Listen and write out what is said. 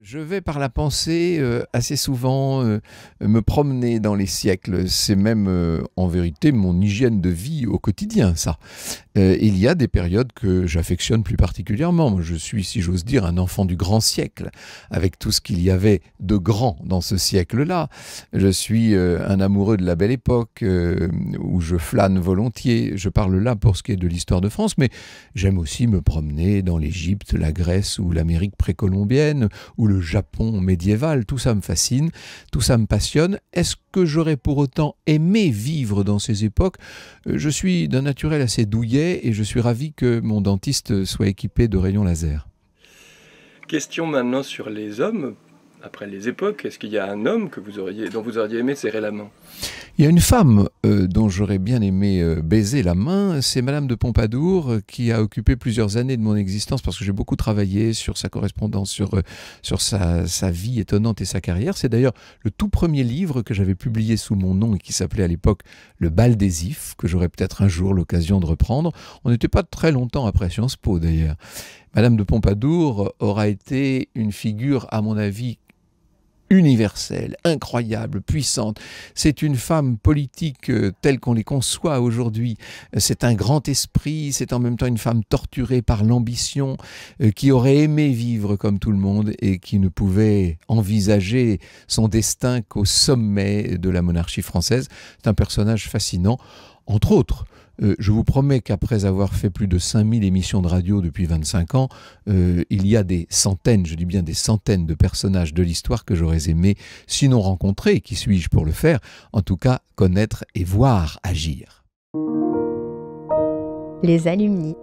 Je vais par la pensée assez souvent me promener dans les siècles. C'est même en vérité mon hygiène de vie au quotidien, ça. Il y a des périodes que j'affectionne plus particulièrement. Moi, je suis, si j'ose dire, un enfant du grand siècle, avec tout ce qu'il y avait de grand dans ce siècle-là. Je suis un amoureux de la belle époque, où je flâne volontiers. Je parle là pour ce qui est de l'histoire de France, mais j'aime aussi me promener dans l'Égypte, la Grèce ou l'Amérique précolombienne, ou le Japon médiéval. Tout ça me fascine, tout ça me passionne. Est-ce que j'aurais pour autant aimé vivre dans ces époques ? Je suis d'un naturel assez douillet et je suis ravi que mon dentiste soit équipé de rayons laser. Question maintenant sur les hommes. Après les époques, est-ce qu'il y a un homme dont vous auriez aimé serrer la main ? Il y a une femme dont j'aurais bien aimé baiser la main, c'est Madame de Pompadour, qui a occupé plusieurs années de mon existence parce que j'ai beaucoup travaillé sur sa correspondance, sur sa vie étonnante et sa carrière. C'est d'ailleurs le tout premier livre que j'avais publié sous mon nom et qui s'appelait à l'époque Le Bal des Ifs, que j'aurai peut-être un jour l'occasion de reprendre. On n'était pas très longtemps après Sciences Po d'ailleurs. Madame de Pompadour aura été une figure, à mon avis, universelle, incroyable, puissante. C'est une femme politique telle qu'on les conçoit aujourd'hui. C'est un grand esprit, c'est en même temps une femme torturée par l'ambition, qui aurait aimé vivre comme tout le monde et qui ne pouvait envisager son destin qu'au sommet de la monarchie française. C'est un personnage fascinant, entre autres. Je vous promets qu'après avoir fait plus de 5000 émissions de radio depuis 25 ans, il y a des centaines, je dis bien des centaines de personnages de l'histoire que j'aurais aimé, sinon rencontrer, qui suis-je pour le faire, en tout cas connaître et voir agir. Les alumni.